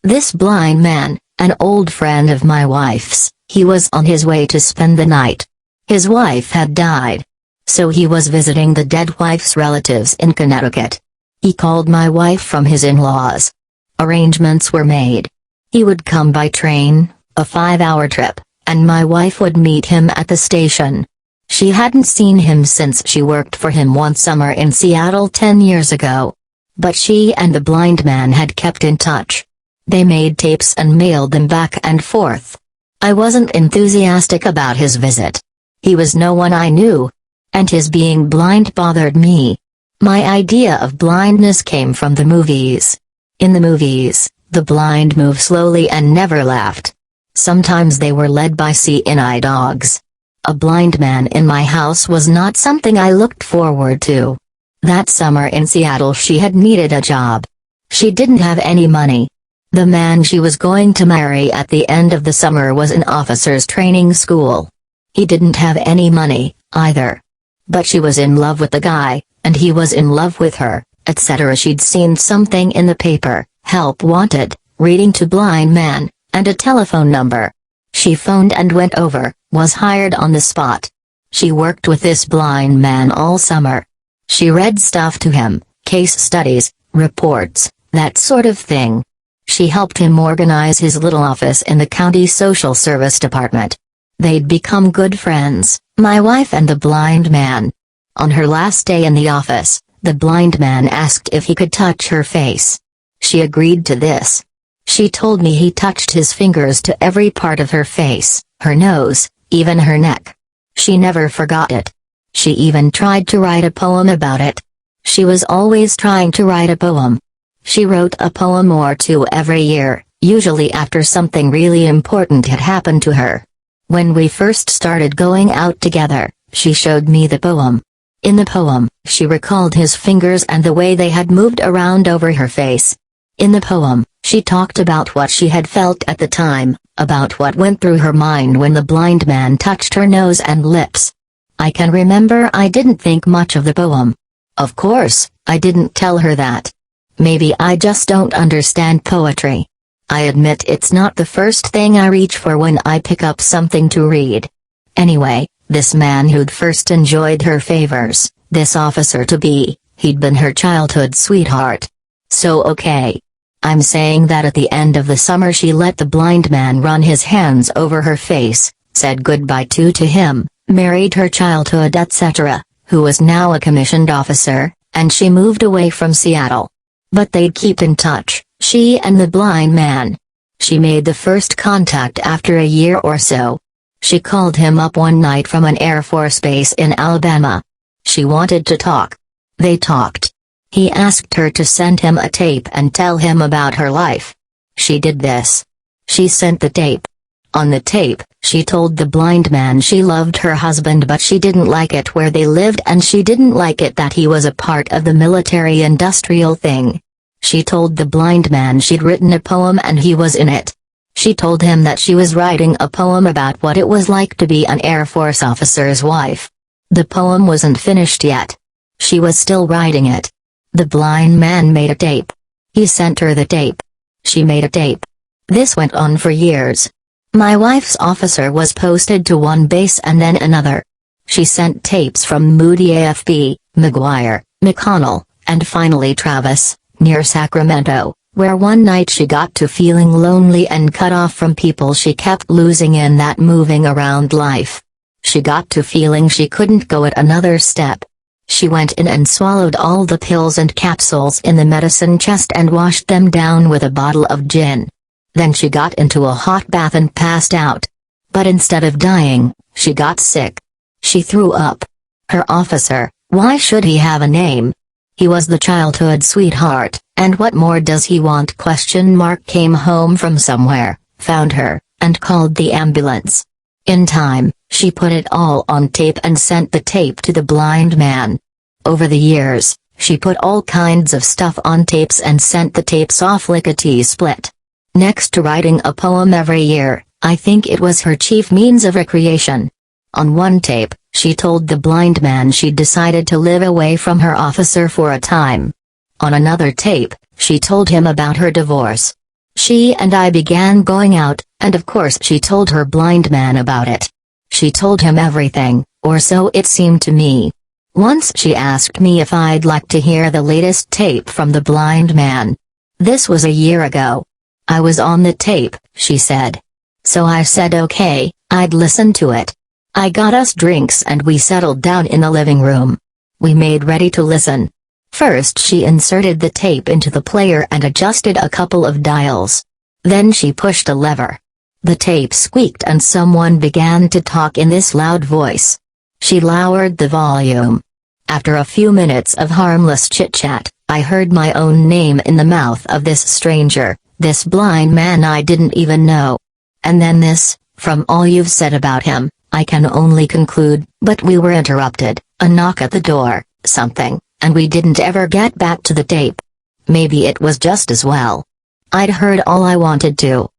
This blind man, an old friend of my wife's, he was on his way to spend the night. His wife had died. So he was visiting the dead wife's relatives in Connecticut. He called my wife from his in-laws. Arrangements were made. He would come by train, a 5-hour trip, and my wife would meet him at the station. She hadn't seen him since she worked for him one summer in Seattle 10 years ago. But she and the blind man had kept in touch. They made tapes and mailed them back and forth. I wasn't enthusiastic about his visit. He was no one I knew. And his being blind bothered me. My idea of blindness came from the movies. In the movies, the blind moved slowly and never laughed. Sometimes they were led by seeing-eye dogs. A blind man in my house was not something I looked forward to. That summer in Seattle she had needed a job. She didn't have any money. The man she was going to marry at the end of the summer was in officers' training school. He didn't have any money, either. But she was in love with the guy, and he was in love with her, etc. She'd seen something in the paper, help wanted, reading to blind man, and a telephone number. She phoned and went over, was hired on the spot. She worked with this blind man all summer. She read stuff to him, case studies, reports, that sort of thing. She helped him organize his little office in the county social service department. They'd become good friends, my wife and the blind man. On her last day in the office, the blind man asked if he could touch her face. She agreed to this. She told me he touched his fingers to every part of her face, her nose, even her neck. She never forgot it. She even tried to write a poem about it. She was always trying to write a poem. She wrote a poem or two every year, usually after something really important had happened to her. When we first started going out together, she showed me the poem. In the poem, she recalled his fingers and the way they had moved around over her face. In the poem, she talked about what she had felt at the time, about what went through her mind when the blind man touched her nose and lips. I can remember I didn't think much of the poem. Of course, I didn't tell her that. Maybe I just don't understand poetry. I admit it's not the first thing I reach for when I pick up something to read. Anyway, this man who'd first enjoyed her favors, this officer-to-be, he'd been her childhood sweetheart. So okay. I'm saying that at the end of the summer she let the blind man run his hands over her face, said goodbye to him, married her childhood etc., who was now a commissioned officer, and she moved away from Seattle. But they'd keep in touch, she and the blind man. She made the first contact after a year or so. She called him up one night from an Air Force base in Alabama. She wanted to talk. They talked. He asked her to send him a tape and tell him about her life. She did this. She sent the tape. On the tape, she told the blind man she loved her husband but she didn't like it where they lived and she didn't like it that he was a part of the military-industrial thing. She told the blind man she'd written a poem and he was in it. She told him that she was writing a poem about what it was like to be an Air Force officer's wife. The poem wasn't finished yet. She was still writing it. The blind man made a tape. He sent her the tape. She made a tape. This went on for years. My wife's officer was posted to one base and then another. She sent tapes from Moody AFB, McGuire, McConnell, and finally Travis, near Sacramento, where one night she got to feeling lonely and cut off from people she kept losing in that moving around life. She got to feeling she couldn't go at another step. She went in and swallowed all the pills and capsules in the medicine chest and washed them down with a bottle of gin. Then she got into a hot bath and passed out. But instead of dying, she got sick. She threw up. Her officer, why should he have a name? He was the childhood sweetheart, and what more does he want? Came home from somewhere, found her, and called the ambulance. In time, she put it all on tape and sent the tape to the blind man. Over the years, she put all kinds of stuff on tapes and sent the tapes off lickety-split. Next to writing a poem every year, I think it was her chief means of recreation. On one tape, she told the blind man she'd decided to live away from her officer for a time. On another tape, she told him about her divorce. She and I began going out, and of course she told her blind man about it. She told him everything, or so it seemed to me. Once she asked me if I'd like to hear the latest tape from the blind man. This was a year ago. I was on the tape, she said. So I said okay, I'd listen to it. I got us drinks and we settled down in the living room. We made ready to listen. First she inserted the tape into the player and adjusted a couple of dials. Then she pushed a lever. The tape squeaked and someone began to talk in this loud voice. She lowered the volume. After a few minutes of harmless chit-chat, I heard my own name in the mouth of this stranger, this blind man I didn't even know. And then this, from all you've said about him, I can only conclude, but we were interrupted, a knock at the door, something, and we didn't ever get back to the tape. Maybe it was just as well. I'd heard all I wanted to.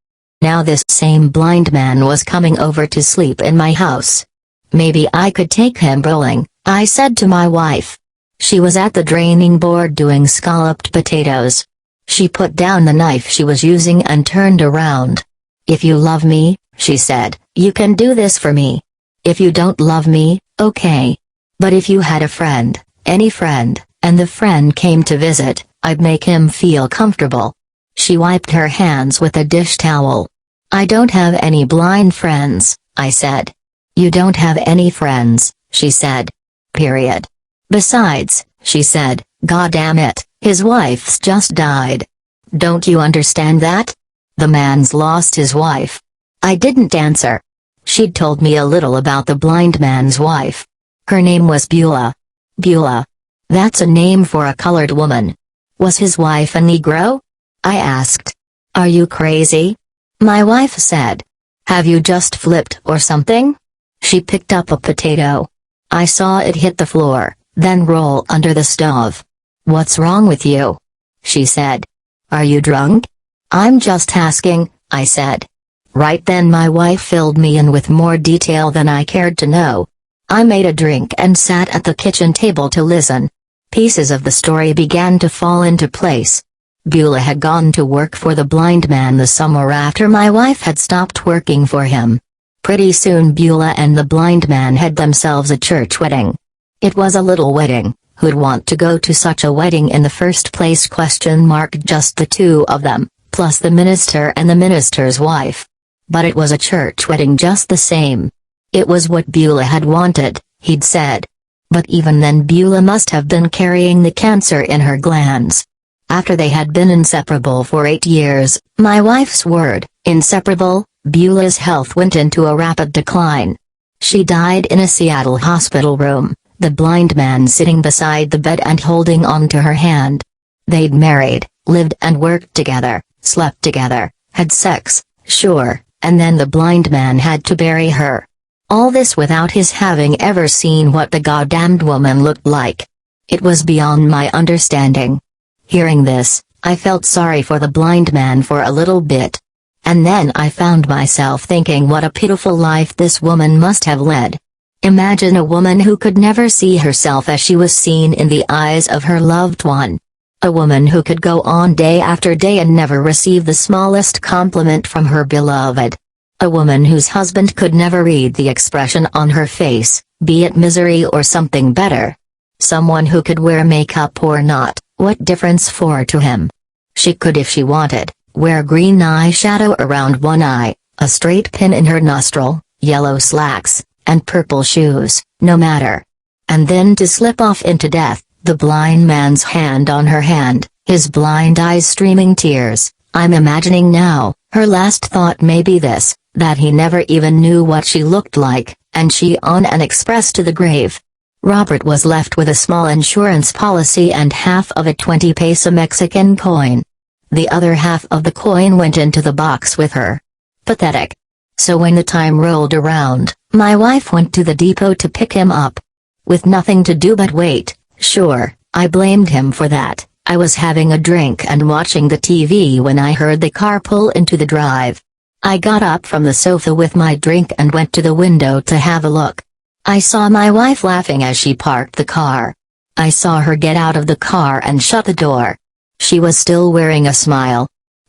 Now this same blind man was coming over to sleep in my house. Maybe I could take him bowling, I said to my wife. She was at the draining board doing scalloped potatoes. She put down the knife she was using and turned around. If you love me, she said, you can do this for me. If you don't love me, okay. But if you had a friend, any friend, and the friend came to visit, I'd make him feel comfortable. She wiped her hands with a dish towel. I don't have any blind friends, I said. You don't have any friends, she said. Period. Besides, she said, God damn it, his wife's just died. Don't you understand that? The man's lost his wife. I didn't answer. She'd told me a little about the blind man's wife. Her name was Beulah. Beulah. That's a name for a colored woman. Was his wife a Negro? I asked. Are you crazy? My wife said. Have you just flipped or something? She picked up a potato. I saw it hit the floor, then roll under the stove. What's wrong with you? She said. Are you drunk? I'm just asking, I said. Right then my wife filled me in with more detail than I cared to know. I made a drink and sat at the kitchen table to listen. Pieces of the story began to fall into place. Beulah had gone to work for the blind man the summer after my wife had stopped working for him. Pretty soon Beulah and the blind man had themselves a church wedding. It was a little wedding. Who'd want to go to such a wedding in the first place? Just the two of them, plus the minister and the minister's wife. But it was a church wedding just the same. It was what Beulah had wanted, he'd said. But even then Beulah must have been carrying the cancer in her glands. After they had been inseparable for 8 years, my wife's word, inseparable, Beulah's health went into a rapid decline. She died in a Seattle hospital room, the blind man sitting beside the bed and holding on to her hand. They'd married, lived and worked together, slept together, had sex, sure, and then the blind man had to bury her. All this without his having ever seen what the goddamned woman looked like. It was beyond my understanding. Hearing this, I felt sorry for the blind man for a little bit. And then I found myself thinking what a pitiful life this woman must have led. Imagine a woman who could never see herself as she was seen in the eyes of her loved one. A woman who could go on day after day and never receive the smallest compliment from her beloved. A woman whose husband could never read the expression on her face, be it misery or something better. Someone who could wear makeup or not, what difference for to him? She could, if she wanted, wear green eyeshadow around one eye, a straight pin in her nostril, yellow slacks, and purple shoes, no matter. And then to slip off into death, the blind man's hand on her hand, his blind eyes streaming tears. I'm imagining now, her last thought may be this, that he never even knew what she looked like, and she on an express to the grave. Robert was left with a small insurance policy and half of a 20-peso Mexican coin. The other half of the coin went into the box with her. Pathetic. So when the time rolled around, my wife went to the depot to pick him up. With nothing to do but wait, sure, I blamed him for that. I was having a drink and watching the TV when I heard the car pull into the drive. I got up from the sofa with my drink and went to the window to have a look. I saw my wife laughing as she parked the car. I saw her get out of the car and shut the door. She was still wearing a smile.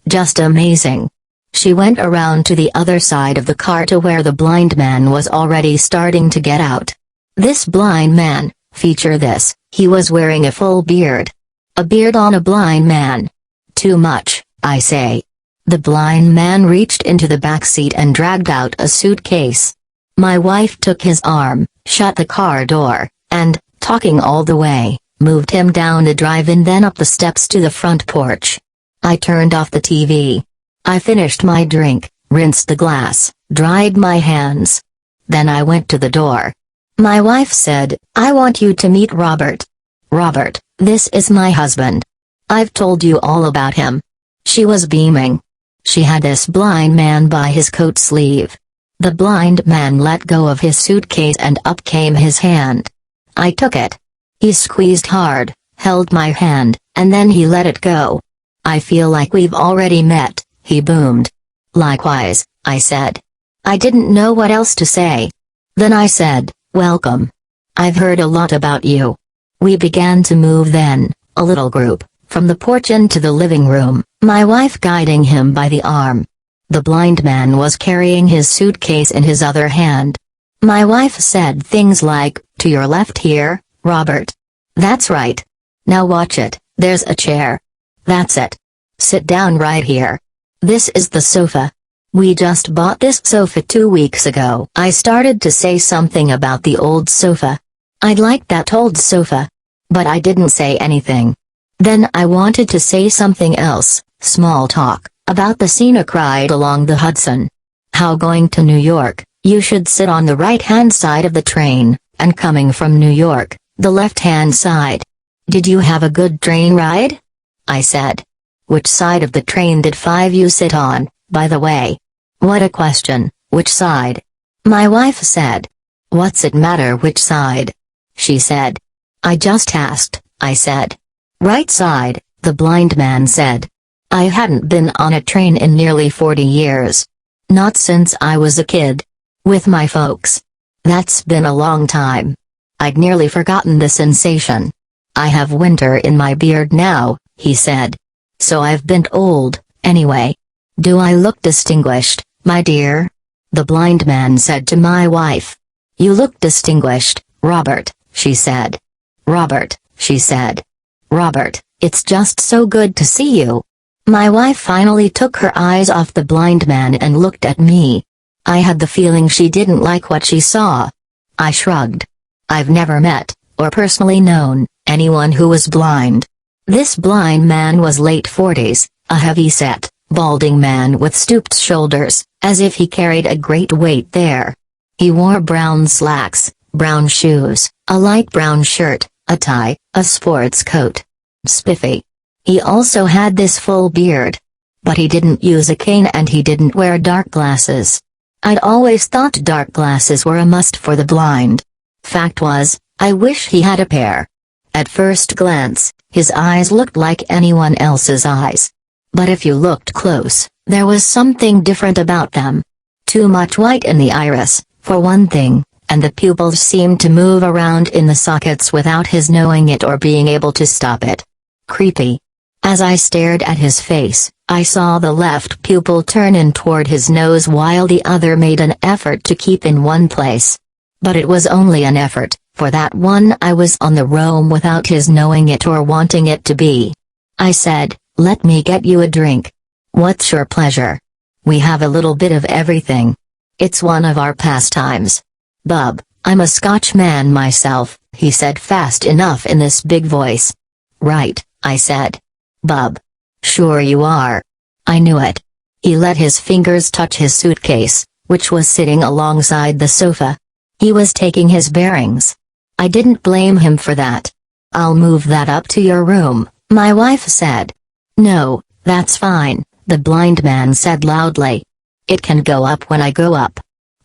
Just amazing. She went around to the other side of the car to where the blind man was already starting to get out. This blind man, feature this, he was wearing a full beard. A beard on a blind man. Too much, I say. The blind man reached into the back seat and dragged out a suitcase. My wife took his arm, shut the car door, and, talking all the way, moved him down the drive-in then up the steps to the front porch. I turned off the TV. I finished my drink, rinsed the glass, dried my hands. Then I went to the door. My wife said, "I want you to meet Robert. Robert, this is my husband. I've told you all about him." She was beaming. She had this blind man by his coat sleeve. The blind man let go of his suitcase and up came his hand. I took it. He squeezed hard, held my hand, and then he let it go. "I feel like we've already met," he boomed. "Likewise," I said. I didn't know what else to say. Then I said, "Welcome. I've heard a lot about you." We began to move then, a little group, from the porch into the living room, my wife guiding him by the arm. The blind man was carrying his suitcase in his other hand. My wife said things like, "To your left here, Robert. That's right. Now watch it, there's a chair. That's it. Sit down right here. This is the sofa. We just bought this sofa 2 weeks ago." I started to say something about the old sofa. I'd like that old sofa. But I didn't say anything. Then I wanted to say something else, small talk, about the scenic ride along the Hudson. How going to New York, you should sit on the right-hand side of the train, and coming from New York, the left-hand side. Did you have a good train ride? I said. Which side of the train did 5 you sit on, by the way? What a question, which side? My wife said. What's it matter which side? She said. I just asked, I said. Right side, the blind man said. I hadn't been on a train in nearly 40 years. Not since I was a kid. With my folks. That's been a long time. I'd nearly forgotten the sensation. I have winter in my beard now, he said. So I've been old, anyway. Do I look distinguished, my dear? The blind man said to my wife. You look distinguished, Robert, she said. Robert, she said. Robert, it's just so good to see you. My wife finally took her eyes off the blind man and looked at me. I had the feeling she didn't like what she saw. I shrugged. I've never met, or personally known, anyone who was blind. This blind man was late 40s, a heavy-set, balding man with stooped shoulders, as if he carried a great weight there. He wore brown slacks, brown shoes, a light brown shirt, a tie, a sports coat. Spiffy. He also had this full beard. But he didn't use a cane and he didn't wear dark glasses. I'd always thought dark glasses were a must for the blind. Fact was, I wish he had a pair. At first glance, his eyes looked like anyone else's eyes. But if you looked close, there was something different about them. Too much white in the iris, for one thing, and the pupils seemed to move around in the sockets without his knowing it or being able to stop it. Creepy. As I stared at his face, I saw the left pupil turn in toward his nose while the other made an effort to keep in one place. But it was only an effort, for that one eye was on the roam without his knowing it or wanting it to be. I said, let me get you a drink. What's your pleasure? We have a little bit of everything. It's one of our pastimes. Bub, I'm a Scotchman myself, he said fast enough in this big voice. Right, I said. Bub. Sure you are. I knew it. He let his fingers touch his suitcase, which was sitting alongside the sofa. He was taking his bearings. I didn't blame him for that. I'll move that up to your room, my wife said. No, that's fine, the blind man said loudly. It can go up when I go up.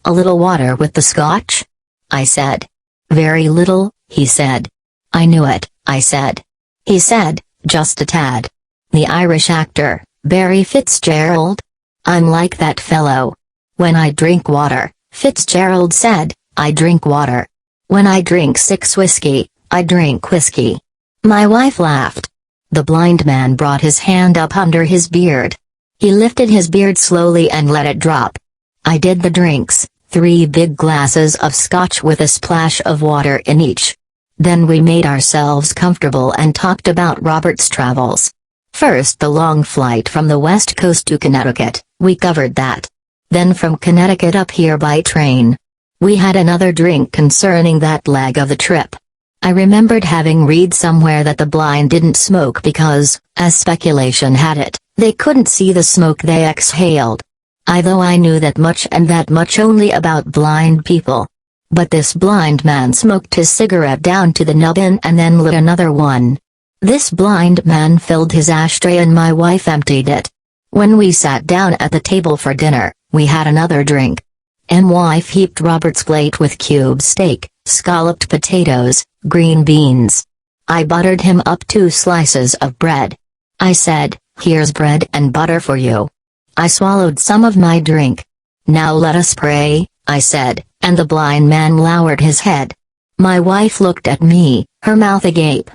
A little water with the scotch? I said. Very little, he said. I knew it, I said. He said, just a tad. The Irish actor, Barry Fitzgerald? I'm like that fellow. When I drink water, Fitzgerald said, I drink water. When I drink 6 whiskey, I drink whiskey. My wife laughed. The blind man brought his hand up under his beard. He lifted his beard slowly and let it drop. I did the drinks, 3 big glasses of scotch with a splash of water in each. Then we made ourselves comfortable and talked about Robert's travels. First the long flight from the West Coast to Connecticut, we covered that. Then from Connecticut up here by train. We had another drink concerning that leg of the trip. I remembered having read somewhere that the blind didn't smoke because, as speculation had it, they couldn't see the smoke they exhaled. Though I knew that much and that much only about blind people. But this blind man smoked his cigarette down to the nubbin and then lit another one. This blind man filled his ashtray and my wife emptied it. When we sat down at the table for dinner, we had another drink. Wife heaped Robert's plate with cube steak, scalloped potatoes, green beans. I buttered him up 2 slices of bread. I said, "Here's bread and butter for you." I swallowed some of my drink. "Now let us pray," I said, and the blind man lowered his head. My wife looked at me, her mouth agape.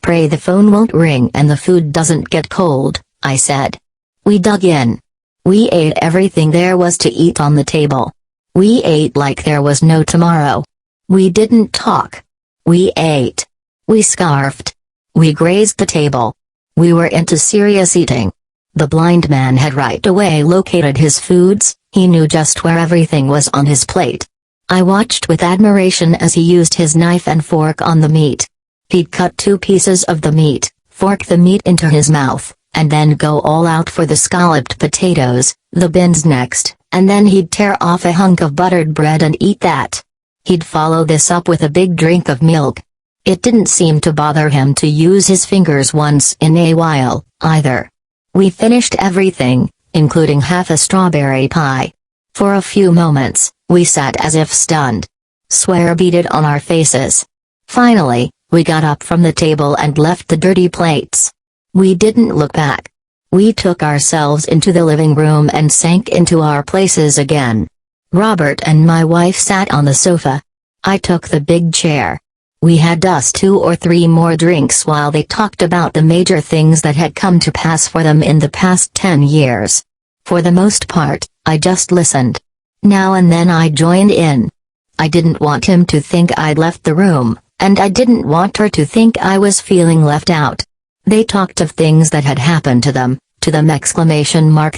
"Pray the phone won't ring and the food doesn't get cold," I said. We dug in. We ate everything there was to eat on the table. We ate like there was no tomorrow. We didn't talk. We ate. We scarfed. We grazed the table. We were into serious eating. The blind man had right away located his foods, he knew just where everything was on his plate. I watched with admiration as he used his knife and fork on the meat. He'd cut 2 pieces of the meat, fork the meat into his mouth, and then go all out for the scalloped potatoes, the beans next, and then he'd tear off a hunk of buttered bread and eat that. He'd follow this up with a big drink of milk. It didn't seem to bother him to use his fingers once in a while, either. We finished everything, including half a strawberry pie. For a few moments, we sat as if stunned. Swear beaded on our faces. Finally, we got up from the table and left the dirty plates. We didn't look back. We took ourselves into the living room and sank into our places again. Robert and my wife sat on the sofa. I took the big chair. We had us 2 or 3 more drinks while they talked about the major things that had come to pass for them in the past 10 years. For the most part, I just listened. Now and then I joined in. I didn't want him to think I'd left the room, and I didn't want her to think I was feeling left out. They talked of things that had happened to them,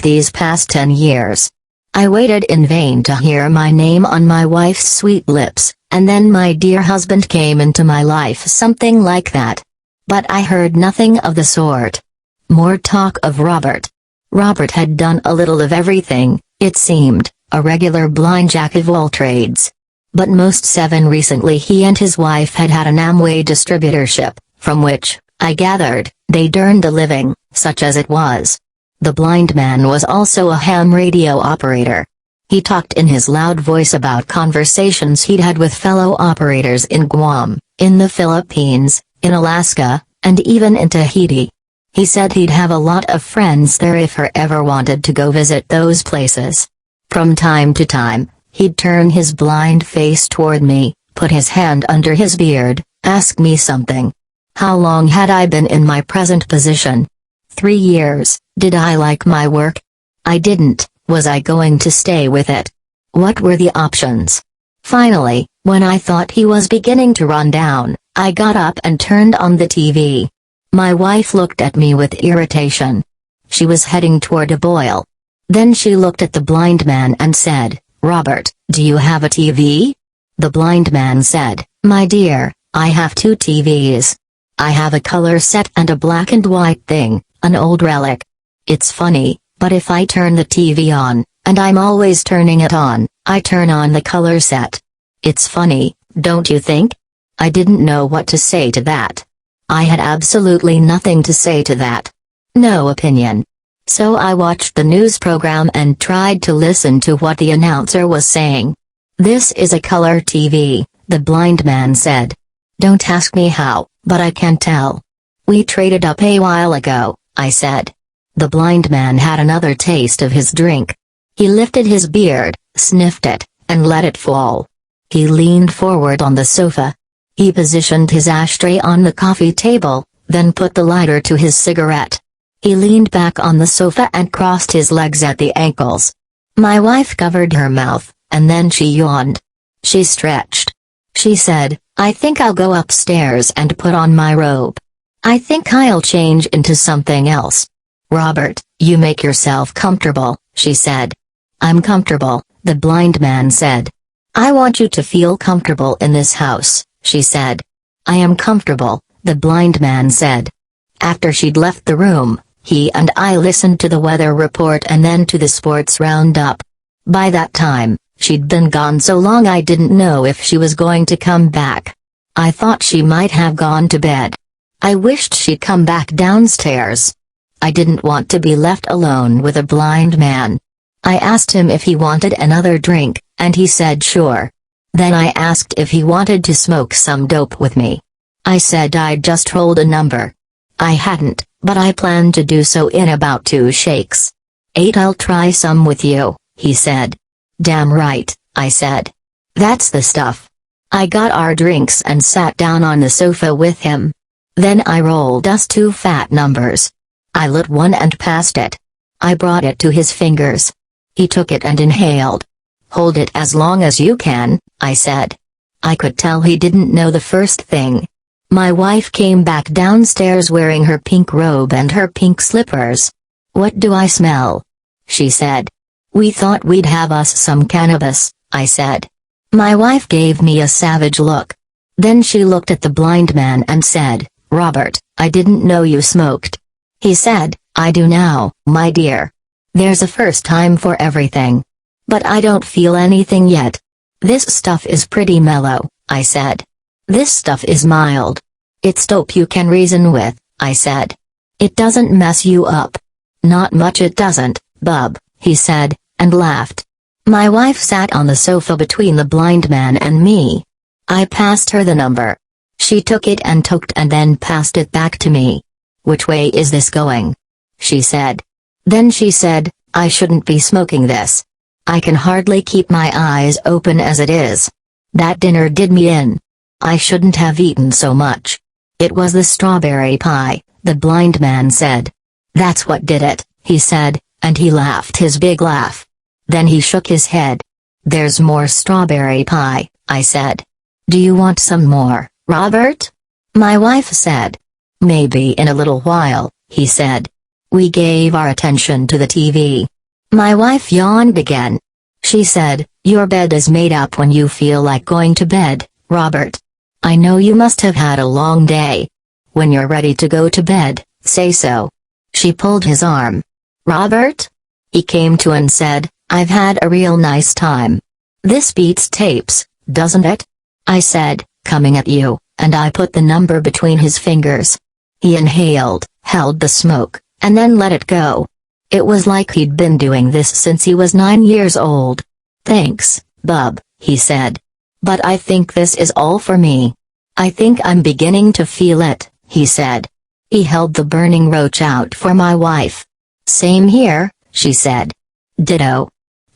these past 10 years. I waited in vain to hear my name on my wife's sweet lips, and then my dear husband came into my life, something like that. But I heard nothing of the sort. More talk of Robert. Robert had done a little of everything, it seemed, a regular blind jack of all trades. But most 7 recently he and his wife had an Amway distributorship, from which, I gathered, they'd earned a living, such as it was. The blind man was also a ham radio operator. He talked in his loud voice about conversations he'd had with fellow operators in Guam, in the Philippines, in Alaska, and even in Tahiti. He said he'd have a lot of friends there if he ever wanted to go visit those places. From time to time, he'd turn his blind face toward me, put his hand under his beard, ask me something. How long had I been in my present position? 3 years. Did I like my work? I didn't. Was I going to stay with it? What were the options? Finally, when I thought he was beginning to run down, I got up and turned on the TV. My wife looked at me with irritation. She was heading toward a boil. Then she looked at the blind man and said, "Robert, do you have a TV?" The blind man said, "My dear, I have 2 TVs. I have a color set and a black and white thing, an old relic. It's funny, but if I turn the TV on, and I'm always turning it on, I turn on the color set. It's funny, don't you think?" I didn't know what to say to that. I had absolutely nothing to say to that. No opinion. So I watched the news program and tried to listen to what the announcer was saying. "This is a color TV," the blind man said. "Don't ask me how, but I can tell. We traded up a while ago," I said. The blind man had another taste of his drink. He lifted his beard, sniffed it, and let it fall. He leaned forward on the sofa. He positioned his ashtray on the coffee table, then put the lighter to his cigarette. He leaned back on the sofa and crossed his legs at the ankles. My wife covered her mouth, and then she yawned. She stretched. She said, "I think I'll go upstairs and put on my robe. I think I'll change into something else." "Robert, you make yourself comfortable," she said. "I'm comfortable," the blind man said. "I want you to feel comfortable in this house," she said. "I am comfortable," the blind man said. After she'd left the room, he and I listened to the weather report and then to the sports roundup. By that time, she'd been gone so long I didn't know if she was going to come back. I thought she might have gone to bed. I wished she'd come back downstairs. I didn't want to be left alone with a blind man. I asked him if he wanted another drink, and he said sure. Then I asked if he wanted to smoke some dope with me. I said I'd just rolled a number. I hadn't, but I planned to do so in about 2 shakes. "I'll try some with you," he said. "Damn right," I said. "That's the stuff." I got our drinks and sat down on the sofa with him. Then I rolled us 2 fat numbers. I lit one and passed it. I brought it to his fingers. He took it and inhaled. "Hold it as long as you can," I said. I could tell he didn't know the first thing. My wife came back downstairs wearing her pink robe and her pink slippers. "What do I smell?" she said. "We thought we'd have us some cannabis," I said. My wife gave me a savage look. Then she looked at the blind man and said, "Robert, I didn't know you smoked." He said, "I do now, my dear. There's a first time for everything. But I don't feel anything yet." "This stuff is pretty mellow," I said. "This stuff is mild. It's dope you can reason with," I said. "It doesn't mess you up." "Not much it doesn't, bub," he said, and laughed. My wife sat on the sofa between the blind man and me. I passed her the number. She took it and toked and then passed it back to me. "Which way is this going?" she said. Then she said, "I shouldn't be smoking this. I can hardly keep my eyes open as it is. That dinner did me in. I shouldn't have eaten so much." "It was the strawberry pie," the blind man said. "That's what did it," he said, and he laughed his big laugh. Then he shook his head. "There's more strawberry pie," I said. "Do you want some more, Robert?" My wife said. "Maybe in a little while," he said. We gave our attention to the TV. My wife yawned again. She said, "Your bed is made up when you feel like going to bed, Robert. I know you must have had a long day. When you're ready to go to bed, say so." She pulled his arm. "Robert?" He came to and said, "I've had a real nice time. This beats tapes, doesn't it?" I said, "Coming at you," and I put the number between his fingers. He inhaled, held the smoke, and then let it go. It was like he'd been doing this since he was 9 years old. "Thanks, bub," he said. "But I think this is all for me. I think I'm beginning to feel it," he said. He held the burning roach out for my wife. "Same here," she said. "Ditto."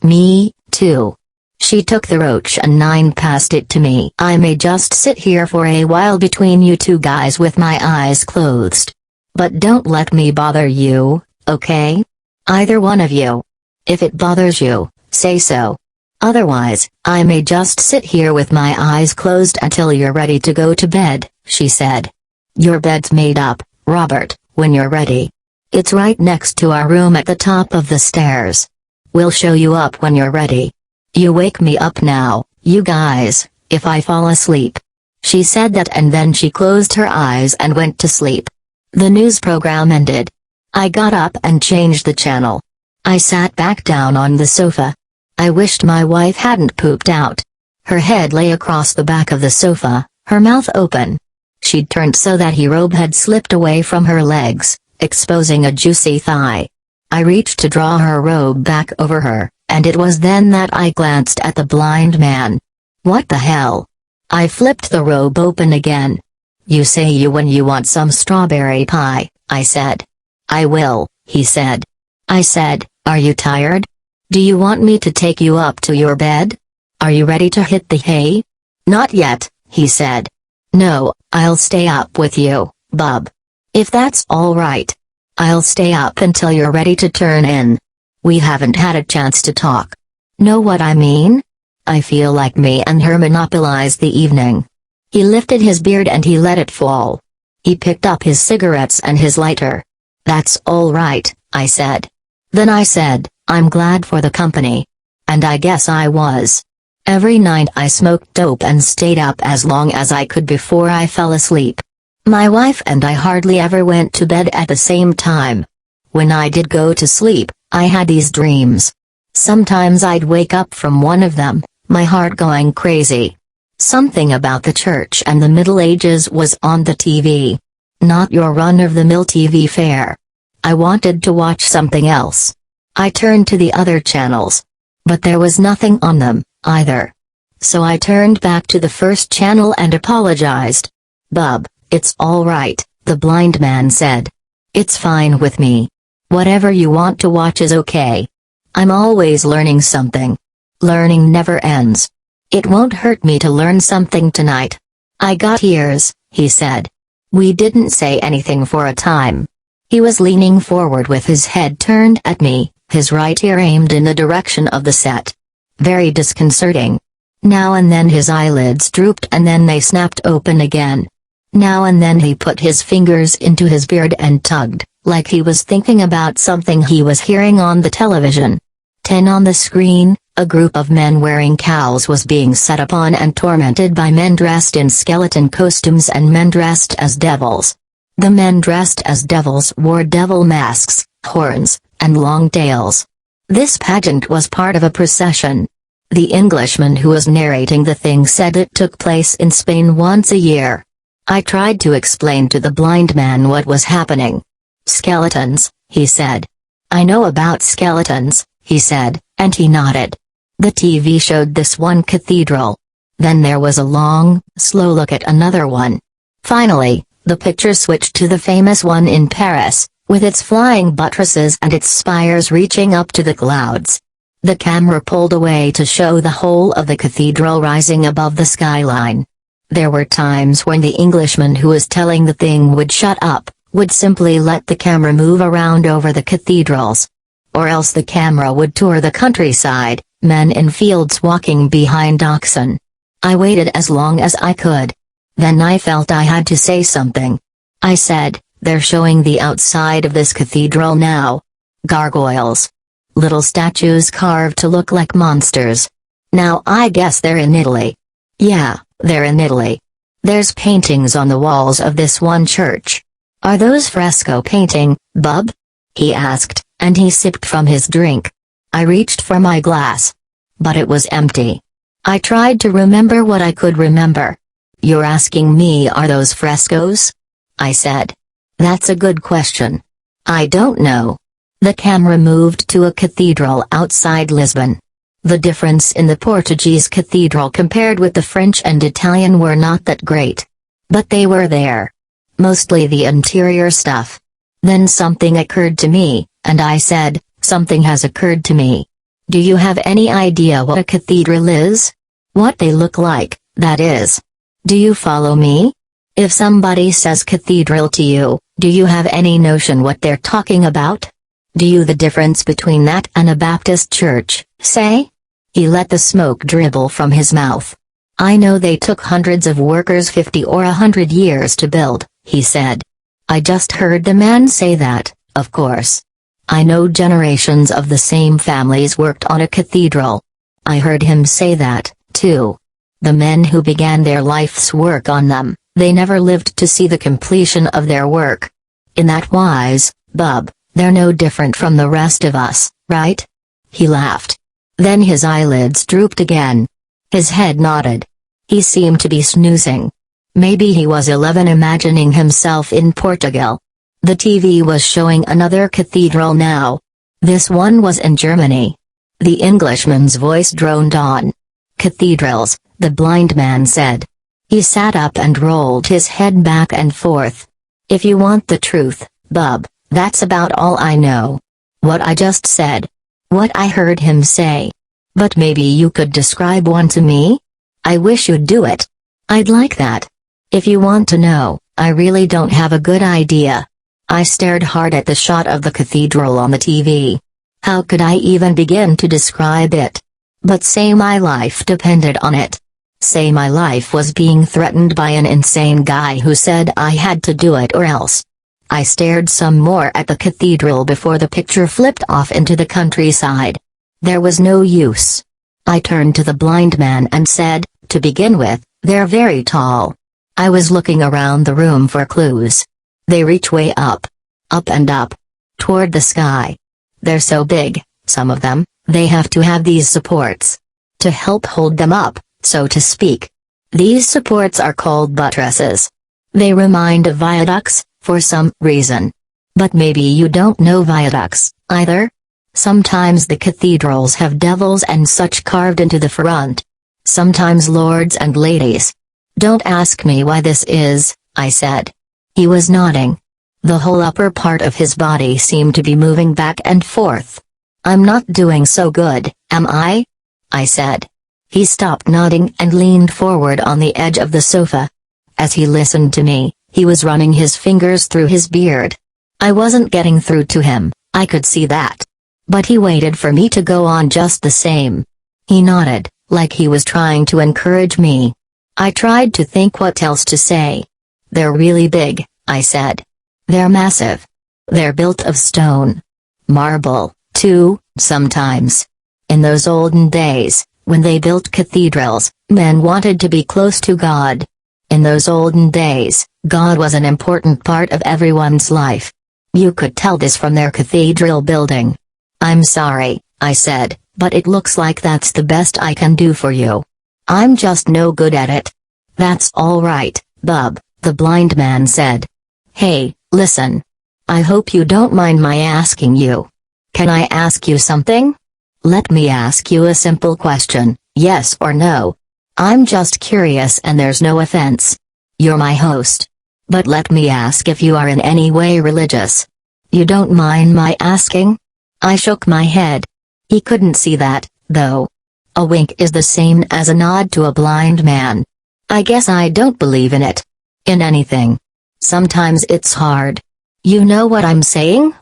"Me, too." She took the roach and passed it to me. "I may just sit here for a while between you two guys with my eyes closed. But don't let me bother you, okay? Either one of you. If it bothers you, say so. Otherwise, I may just sit here with my eyes closed until you're ready to go to bed," she said. "Your bed's made up, Robert, when you're ready. It's right next to our room at the top of the stairs. We'll show you up when you're ready. You wake me up now, you guys, if I fall asleep." She said that and then she closed her eyes and went to sleep. The news program ended. I got up and changed the channel. I sat back down on the sofa. I wished my wife hadn't pooped out. Her head lay across the back of the sofa, her mouth open. She'd turned so that her robe had slipped away from her legs, exposing a juicy thigh. I reached to draw her robe back over her, and it was then that I glanced at the blind man. "What the hell?" I flipped the robe open again. "You say you when you want some strawberry pie," I said. "I will," he said. I said, "Are you tired? Do you want me to take you up to your bed? Are you ready to hit the hay?" "Not yet," he said. "No, I'll stay up with you, bub. If that's all right." I'll stay up until you're ready to turn in. We haven't had a chance to talk. Know what I mean? I feel like me and her monopolized the evening." He lifted his beard and he let it fall. He picked up his cigarettes and his lighter. "That's all right," I said. Then I said, "I'm glad for the company." And I guess I was. Every night I smoked dope and stayed up as long as I could before I fell asleep. My wife and I hardly ever went to bed at the same time. When I did go to sleep, I had these dreams. Sometimes I'd wake up from one of them, my heart going crazy. Something about the church and the Middle Ages was on the TV. Not your run-of-the-mill TV fare. I wanted to watch something else. I turned to the other channels. But there was nothing on them, either. So I turned back to the first channel and apologized. "Bub, it's all right," the blind man said. "It's fine with me. Whatever you want to watch is okay. I'm always learning something. Learning never ends. It won't hurt me to learn something tonight." "I got ears," he said. We didn't say anything for a time. He was leaning forward with his head turned at me, his right ear aimed in the direction of the set. Very disconcerting. Now and then his eyelids drooped and then they snapped open again. Now and then he put his fingers into his beard and tugged, like he was thinking about something he was hearing on the television. 10 on the screen, a group of men wearing cowls was being set upon and tormented by men dressed in skeleton costumes and men dressed as devils. The men dressed as devils wore devil masks, horns, and long tails. This pageant was part of a procession. The Englishman who was narrating the thing said it took place in Spain once a year. I tried to explain to the blind man what was happening. "Skeletons," he said. "I know about skeletons," he said, and he nodded. The TV showed this one cathedral. Then there was a long, slow look at another one. Finally, the picture switched to the famous one in Paris, with its flying buttresses and its spires reaching up to the clouds. The camera pulled away to show the whole of the cathedral rising above the skyline. There were times when the Englishman who was telling the thing would shut up, would simply let the camera move around over the cathedrals. Or else the camera would tour the countryside, men in fields walking behind oxen. I waited as long as I could. Then I felt I had to say something. I said, "They're showing the outside of this cathedral now. Gargoyles. Little statues carved to look like monsters. Now I guess they're in Italy." "Yeah, they're in Italy. There's paintings on the walls of this one church." "Are those fresco painting, bub?" he asked, and he sipped from his drink. I reached for my glass. But it was empty. I tried to remember what I could remember. "You're asking me, are those frescoes?" I said. "That's a good question. I don't know." The camera moved to a cathedral outside Lisbon. The difference in the Portuguese cathedral compared with the French and Italian were not that great. But they were there. Mostly the interior stuff. Then something occurred to me, and I said, "Something has occurred to me. Do you have any idea what a cathedral is? What they look like, that is. Do you follow me? If somebody says cathedral to you, do you have any notion what they're talking about? Do you the difference between that and a Baptist church, say?" He let the smoke dribble from his mouth. "I know they took hundreds of workers 50 or 100 years to build," he said. I just heard the man say that, of course. I know generations of the same families worked on a cathedral. I heard him say that, too. The men who began their life's work on them, they never lived to see the completion of their work. In that wise, bub, they're no different from the rest of us, right? He laughed. Then his eyelids drooped again. His head nodded. He seemed to be snoozing. Maybe he was 11 imagining himself in Portugal. The TV was showing another cathedral now. This one was in Germany. The Englishman's voice droned on. "Cathedrals," the blind man said. He sat up and rolled his head back and forth. "If you want the truth, bub, that's about all I know. What I just said. What I heard him say. But maybe you could describe one to me? I wish you'd do it. I'd like that. If you want to know, I really don't have a good idea. I stared hard at the shot of the cathedral on the TV. How could I even begin to describe it? But say my life depended on it. Say my life was being threatened by an insane guy who said I had to do it or else. I stared some more at the cathedral before the picture flipped off into the countryside. There was no use. I turned to the blind man and said, to begin with, they're very tall. I was looking around the room for clues. They reach way up. Up and up. Toward the sky. They're so big, some of them, they have to have these supports. To help hold them up, so to speak. These supports are called buttresses. They remind of viaducts, for some reason. But maybe you don't know viaducts, either? Sometimes the cathedrals have devils and such carved into the front. Sometimes lords and ladies. Don't ask me why this is, I said. He was nodding. The whole upper part of his body seemed to be moving back and forth. I'm not doing so good, am I? I said. He stopped nodding and leaned forward on the edge of the sofa. As he listened to me, he was running his fingers through his beard. I wasn't getting through to him, I could see that. But he waited for me to go on just the same. He nodded, like he was trying to encourage me. I tried to think what else to say. They're really big, I said. They're massive. They're built of stone. Marble, too, sometimes. In those olden days, when they built cathedrals, men wanted to be close to God. In those olden days, God was an important part of everyone's life. You could tell this from their cathedral building. I'm sorry, I said, but it looks like that's the best I can do for you. I'm just no good at it. That's all right, bub, the blind man said. Hey, listen. I hope you don't mind my asking you. Can I ask you something? Let me ask you a simple question, yes or no. I'm just curious and there's no offense. You're my host. But let me ask if you are in any way religious. You don't mind my asking? I shook my head. He couldn't see that, though. A wink is the same as a nod to a blind man. I guess I don't believe in it. In anything. Sometimes it's hard. You know what I'm saying?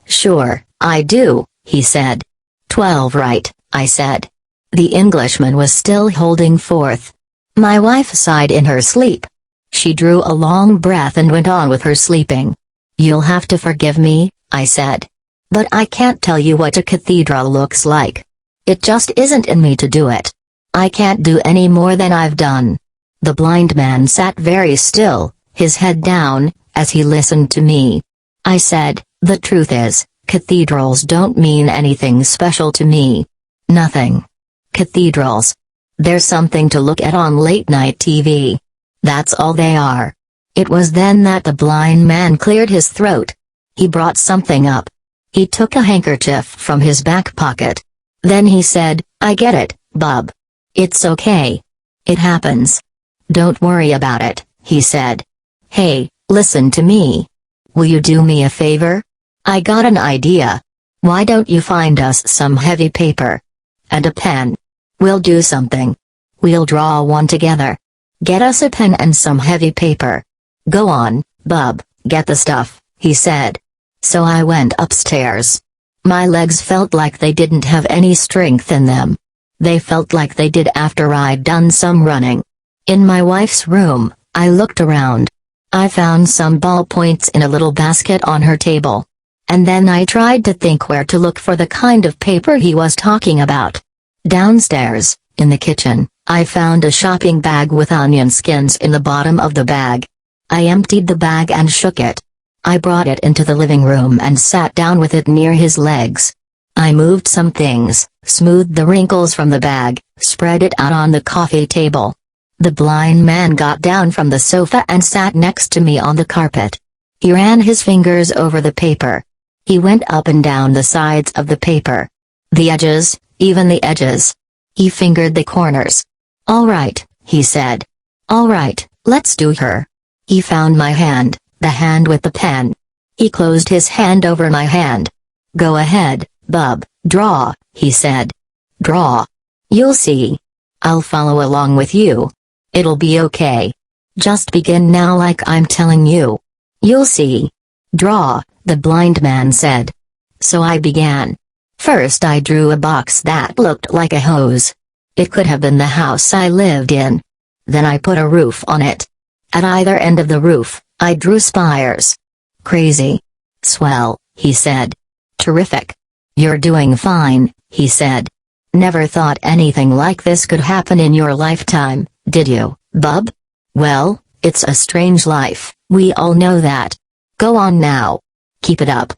Sure, I do, he said. 12 right, I said. The Englishman was still holding forth. My wife sighed in her sleep. She drew a long breath and went on with her sleeping. You'll have to forgive me, I said. But I can't tell you what a cathedral looks like. It just isn't in me to do it. I can't do any more than I've done. The blind man sat very still, his head down, as he listened to me. I said, the truth is, cathedrals don't mean anything special to me. Nothing. Cathedrals. They're something to look at on late-night TV. That's all they are. It was then that the blind man cleared his throat. He brought something up. He took a handkerchief from his back pocket. Then he said, I get it, bub. It's okay. It happens. Don't worry about it, he said. Hey, listen to me. Will you do me a favor? I got an idea. Why don't you find us some heavy paper? And a pen. We'll do something. We'll draw one together. Get us a pen and some heavy paper. Go on, bub, get the stuff, he said. So I went upstairs. My legs felt like they didn't have any strength in them. They felt like they did after I'd done some running. In my wife's room, I looked around. I found some ballpoints in a little basket on her table. And then I tried to think where to look for the kind of paper he was talking about. Downstairs, in the kitchen, I found a shopping bag with onion skins in the bottom of the bag. I emptied the bag and shook it. I brought it into the living room and sat down with it near his legs. I moved some things, smoothed the wrinkles from the bag, spread it out on the coffee table. The blind man got down from the sofa and sat next to me on the carpet. He ran his fingers over the paper. He went up and down the sides of the paper. The edges, even the edges. He fingered the corners. All right, he said. All right, let's do her. He found my hand, the hand with the pen. He closed his hand over my hand. Go ahead, bub, draw, he said. Draw. You'll see. I'll follow along with you. It'll be okay. Just begin now like I'm telling you. You'll see. Draw, the blind man said. So I began. First I drew a box that looked like a hose. It could have been the house I lived in. Then I put a roof on it. At either end of the roof, I drew spires. Crazy. Swell, he said. Terrific. You're doing fine, he said. Never thought anything like this could happen in your lifetime, did you, bub? Well, it's a strange life, we all know that. Go on now. Keep it up.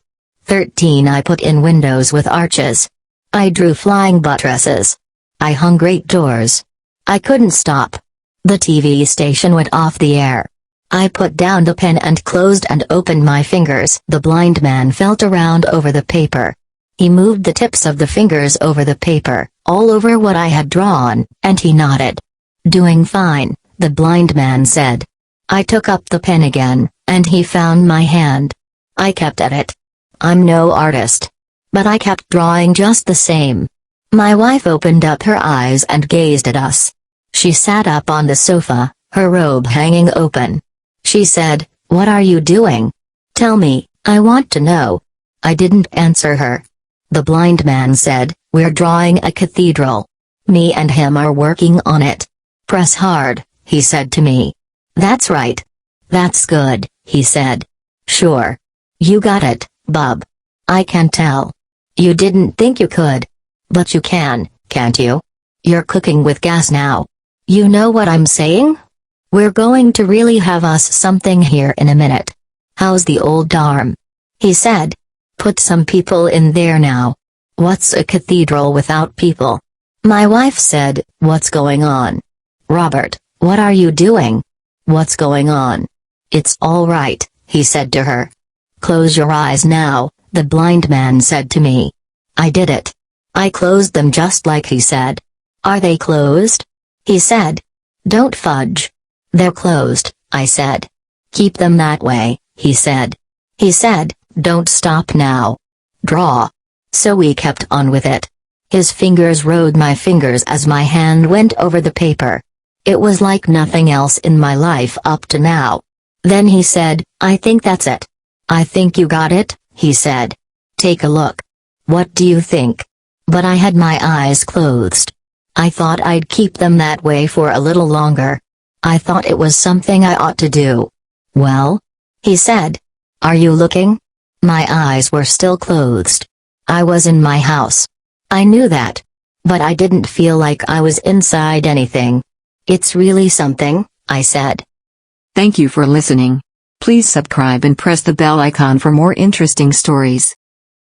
13 I put in windows with arches. I drew flying buttresses. I hung great doors. I couldn't stop. The TV station went off the air. I put down the pen and closed and opened my fingers. The blind man felt around over the paper. He moved the tips of the fingers over the paper, all over what I had drawn, and he nodded. Doing fine, the blind man said. I took up the pen again, and he found my hand. I kept at it. I'm no artist. But I kept drawing just the same. My wife opened up her eyes and gazed at us. She sat up on the sofa, her robe hanging open. She said, "What are you doing? Tell me, I want to know." I didn't answer her. The blind man said, "We're drawing a cathedral. Me and him are working on it. Press hard," he said to me. That's right. That's good, he said. Sure. You got it, bub. I can tell. You didn't think you could. But you can, can't you? You're cooking with gas now. You know what I'm saying? We're going to really have us something here in a minute. How's the old dorm? He said. Put some people in there now. What's a cathedral without people? My wife said, "What's going on? Robert, what are you doing? What's going on?" "It's all right," he said to her. "Close your eyes now," the blind man said to me. I did it. I closed them just like he said. "Are they closed?" he said. "Don't fudge. They're closed," I said. "Keep them that way," he said. He said, "Don't stop now. Draw." So we kept on with it. His fingers rode my fingers as my hand went over the paper. It was like nothing else in my life up to now. Then he said, "I think that's it." "I think you got it," he said. "Take a look." "What do you think?" But I had my eyes closed. I thought I'd keep them that way for a little longer. I thought it was something I ought to do. "Well?" he said. "Are you looking?" My eyes were still closed. I was in my house. I knew that. But I didn't feel like I was inside anything. "It's really something," I said. Thank you for listening. Please subscribe and press the bell icon for more interesting stories.